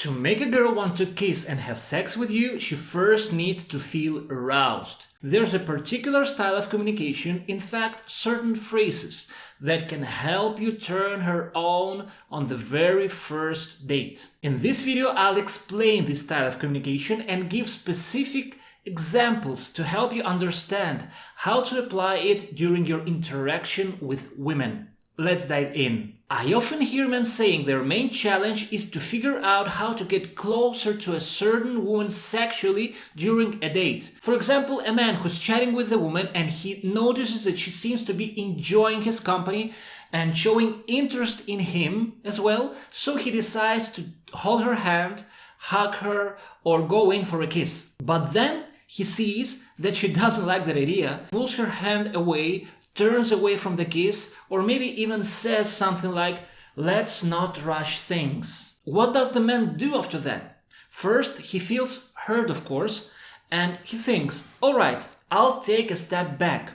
To make a girl want to kiss and have sex with you, she first needs to feel aroused. There's a particular style of communication, in fact, certain phrases, that can help you turn her on the very first date. In this video, I'll explain this style of communication and give specific examples to help you understand how to apply it during your interaction with women. Let's dive in. I often hear men saying their main challenge is to figure out how to get closer to a certain woman sexually during a date. For example, a man who's chatting with a woman and he notices that she seems to be enjoying his company and showing interest in him as well, so he decides to hold her hand, hug her, or go in for a kiss. But then he sees that she doesn't like that idea, pulls her hand away, turns away from the kiss, or maybe even says something like, "Let's not rush things." What does the man do after that? First, he feels hurt, of course, and he thinks, all right, I'll take a step back.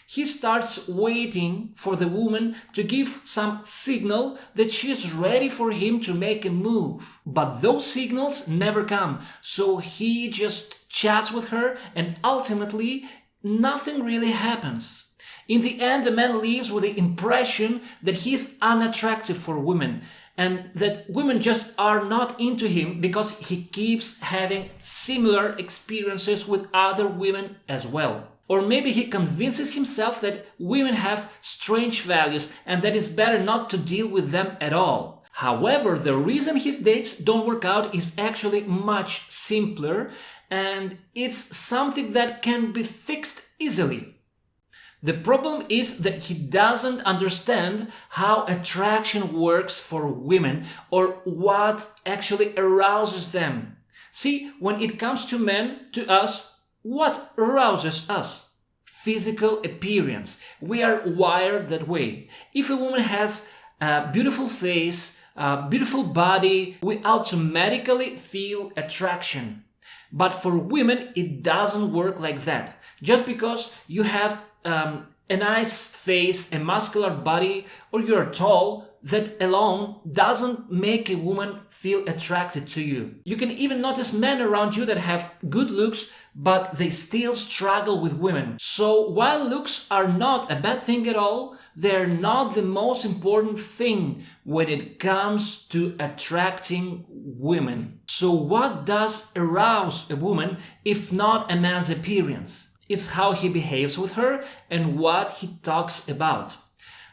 He starts waiting for the woman to give some signal that she's ready for him to make a move. But those signals never come, so he just chats with her and ultimately nothing really happens. In the end, the man leaves with the impression that he's unattractive for women and that women just are not into him because he keeps having similar experiences with other women as well. Or maybe he convinces himself that women have strange values and that it's better not to deal with them at all. However, the reason his dates don't work out is actually much simpler, and it's something that can be fixed easily. The problem is that he doesn't understand how attraction works for women or what actually arouses them. See, when it comes to men, to us, what arouses us? Physical appearance. We are wired that way. If a woman has a beautiful face, a beautiful body, we automatically feel attraction. But for women, it doesn't work like that. Just because you have a nice face, a muscular body, or you're tall, that alone doesn't make a woman feel attracted to you. You can even notice men around you that have good looks, but they still struggle with women. So while looks are not a bad thing at all, they're not the most important thing when it comes to attracting women. So what does arouse a woman if not a man's appearance? It's how he behaves with her and what he talks about.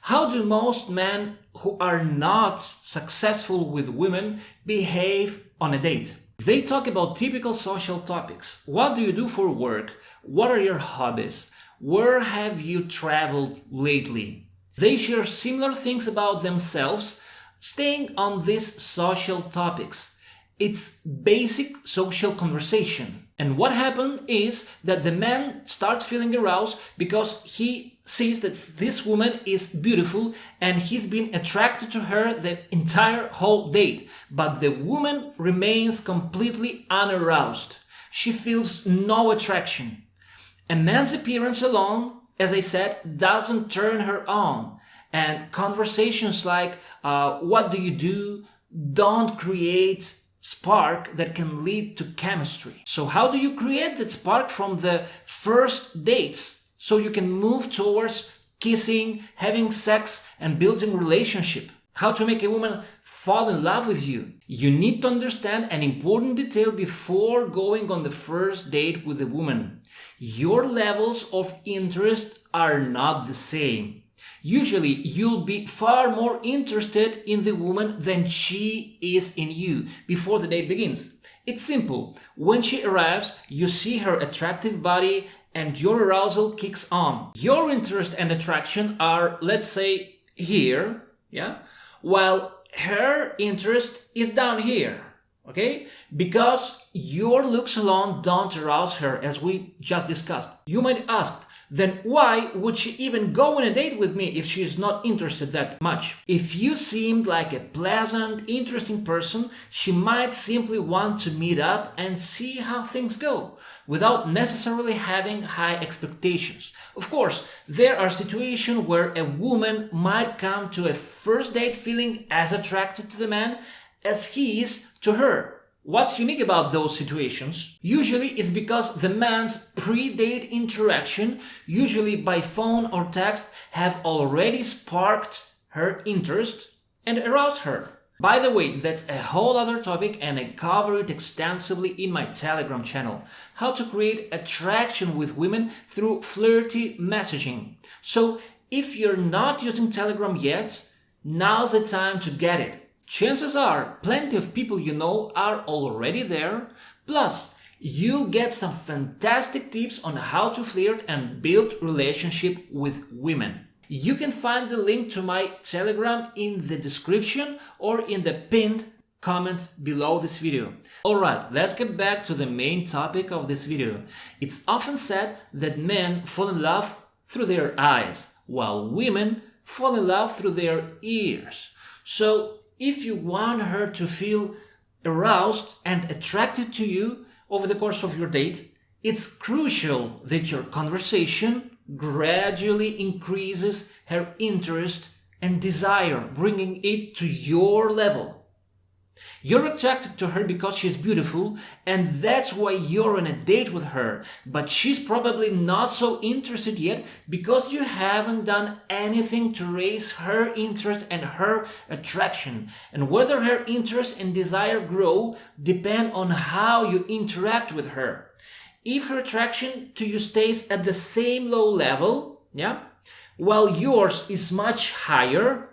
How do most men who are not successful with women behave on a date? They talk about typical social topics. What do you do for work? What are your hobbies? Where have you traveled lately? They share similar things about themselves, staying on these social topics. It's basic social conversation. And what happened is that the man starts feeling aroused because he sees that this woman is beautiful and he's been attracted to her the entire whole date. But the woman remains completely unaroused. She feels no attraction. A man's appearance alone, as I said, doesn't turn her on. And conversations like, what do you do, don't create spark that can lead to chemistry. So how do you create that spark from the first dates so you can move towards kissing, having sex, and building relationship? How to make a woman fall in love with you? You need to understand an important detail before going on the first date with a woman. Your levels of interest are not the same. Usually, you'll be far more interested in the woman than she is in you before the date begins. It's simple. When she arrives, you see her attractive body and your arousal kicks on. Your interest and attraction are, let's say, here, yeah? While her interest is down here, okay? Because your looks alone don't arouse her, as we just discussed. You might ask, then why would she even go on a date with me if she is not interested that much? If you seemed like a pleasant, interesting person, she might simply want to meet up and see how things go, without necessarily having high expectations. Of course, there are situations where a woman might come to a first date feeling as attracted to the man as he is to her. What's unique about those situations? Usually it's because the man's pre-date interaction, usually by phone or text, have already sparked her interest and aroused her. By the way, that's a whole other topic and I cover it extensively in my Telegram channel. How to create attraction with women through flirty messaging. So if you're not using Telegram yet, now's the time to get it. Chances are plenty of people you know are already there. Plus, you'll get some fantastic tips on how to flirt and build relationship with women. You can find the link to my Telegram in the description or in the pinned comment below this video. Alright, let's get back to the main topic of this video. It's often said that men fall in love through their eyes, while women fall in love through their ears. So, if you want her to feel aroused and attracted to you over the course of your date, it's crucial that your conversation gradually increases her interest and desire, bringing it to your level. You're attracted to her because she's beautiful and that's why you're on a date with her, but she's probably not so interested yet because you haven't done anything to raise her interest and her attraction. And whether her interest and desire grow depend on how you interact with her. If her attraction to you stays at the same low level, while yours is much higher,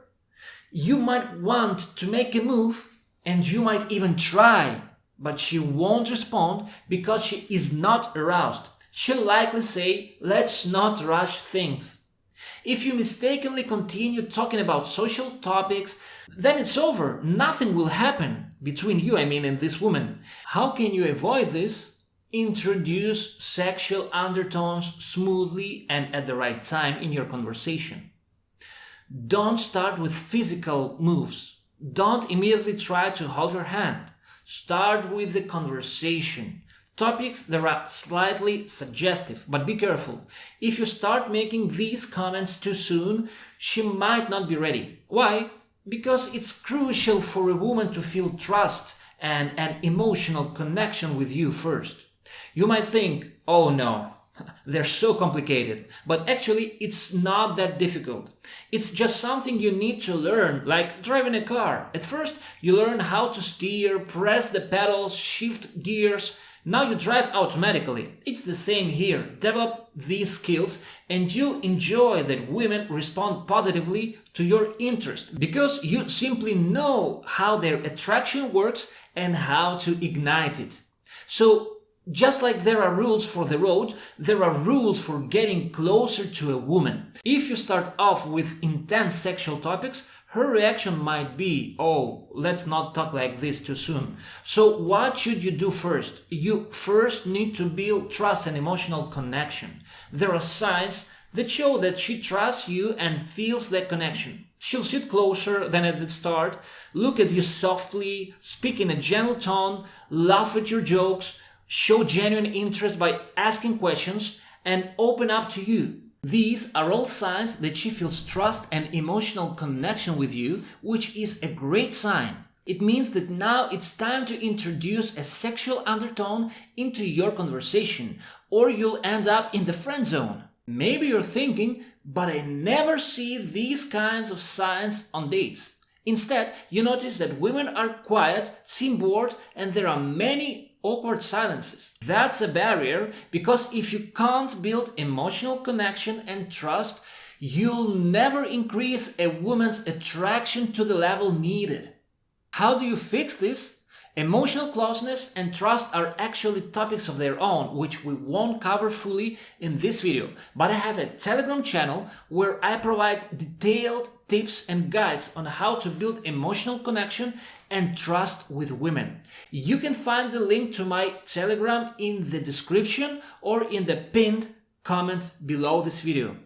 you might want to make a move. And you might even try, but she won't respond because she is not aroused. She'll likely say, let's not rush things. If you mistakenly continue talking about social topics, then it's over. Nothing will happen between you, and this woman. How can you avoid this? Introduce sexual undertones smoothly and at the right time in your conversation. Don't start with physical moves. Don't immediately try to hold her hand. Start with the conversation. Topics that are slightly suggestive, but be careful. If you start making these comments too soon, she might not be ready. Why? Because it's crucial for a woman to feel trust and an emotional connection with you first. You might think, oh no, they're so complicated, but actually it's not that difficult. It's just something you need to learn, like driving a car. At first, you learn how to steer, press the pedals, shift gears. Now you drive automatically. It's the same here. Develop these skills and you'll enjoy that women respond positively to your interest because you simply know how their attraction works and how to ignite it. So, just like there are rules for the road, there are rules for getting closer to a woman. If you start off with intense sexual topics, her reaction might be, oh, let's not talk like this too soon. So what should you do first? You first need to build trust and emotional connection. There are signs that show that she trusts you and feels that connection. She'll sit closer than at the start, look at you softly, speak in a gentle tone, laugh at your jokes, show genuine interest by asking questions, and open up to you. These are all signs that she feels trust and emotional connection with you, which is a great sign. It means that now it's time to introduce a sexual undertone into your conversation, or you'll end up in the friend zone. Maybe you're thinking, but I never see these kinds of signs on dates. Instead, you notice that women are quiet, seem bored, and there are many awkward silences. That's a barrier because if you can't build emotional connection and trust, you'll never increase a woman's attraction to the level needed. How do you fix this? Emotional closeness and trust are actually topics of their own, which we won't cover fully in this video, but I have a Telegram channel where I provide detailed tips and guides on how to build emotional connection and trust with women. You can find the link to my Telegram in the description or in the pinned comment below this video.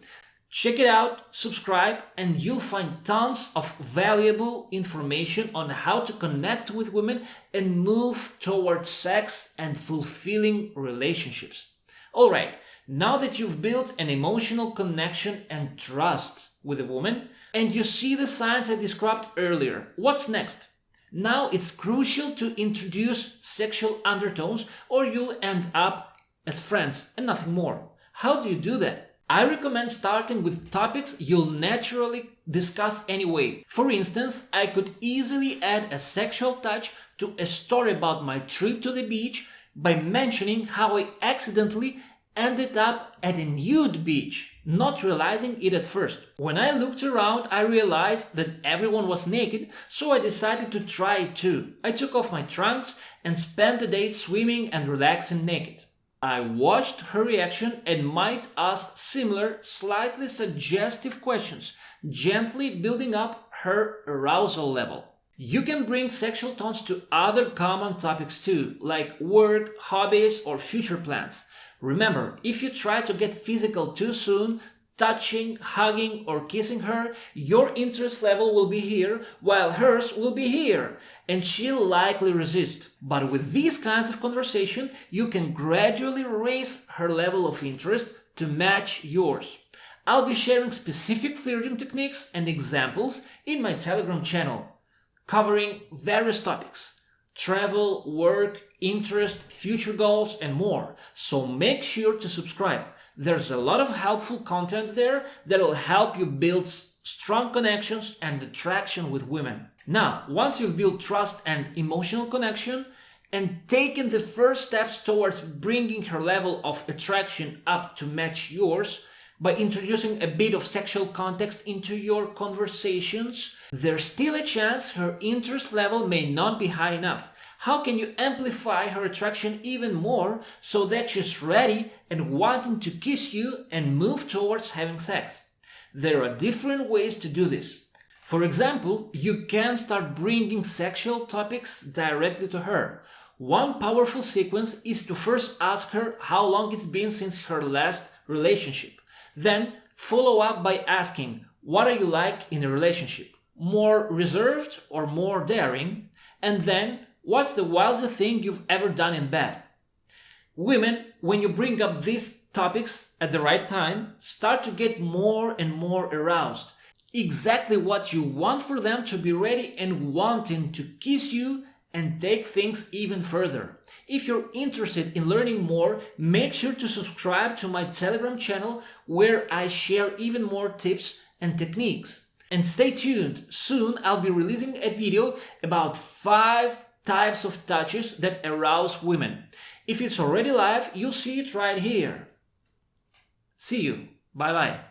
Check it out, subscribe, and you'll find tons of valuable information on how to connect with women and move towards sex and fulfilling relationships. Alright, now that you've built an emotional connection and trust with a woman, and you see the signs I described earlier, what's next? Now it's crucial to introduce sexual undertones or you'll end up as friends and nothing more. How do you do that? I recommend starting with topics you'll naturally discuss anyway. For instance, I could easily add a sexual touch to a story about my trip to the beach by mentioning how I accidentally ended up at a nude beach, not realizing it at first. When I looked around, I realized that everyone was naked, so I decided to try it too. I took off my trunks and spent the day swimming and relaxing naked. I watched her reaction and might ask similar, slightly suggestive questions, gently building up her arousal level. You can bring sexual tones to other common topics too, like work, hobbies, or future plans. Remember, if you try to get physical too soon, touching, hugging, or kissing her, your interest level will be here, while hers will be here, and she'll likely resist. But with these kinds of conversation, you can gradually raise her level of interest to match yours. I'll be sharing specific flirting techniques and examples in my Telegram channel, covering various topics: travel, work, interest, future goals, and more. So make sure to subscribe. There's a lot of helpful content there that'll help you build strong connections and attraction with women. Now, once you've built trust and emotional connection and taken the first steps towards bringing her level of attraction up to match yours, by introducing a bit of sexual context into your conversations, there's still a chance her interest level may not be high enough. How can you amplify her attraction even more so that she's ready and wanting to kiss you and move towards having sex? There are different ways to do this. For example, you can start bringing sexual topics directly to her. One powerful sequence is to first ask her how long it's been since her last relationship. Then follow up by asking, what are you like in a relationship? More reserved or more daring? And then, what's the wildest thing you've ever done in bed? Women, when you bring up these topics at the right time, start to get more and more aroused. Exactly what you want for them to be ready and wanting to kiss you and take things even further. If you're interested in learning more, make sure to subscribe to my Telegram channel where I share even more tips and techniques. And stay tuned, soon I'll be releasing a video about 5 types of touches that arouse women. If it's already live, you'll see it right here. See you. Bye bye.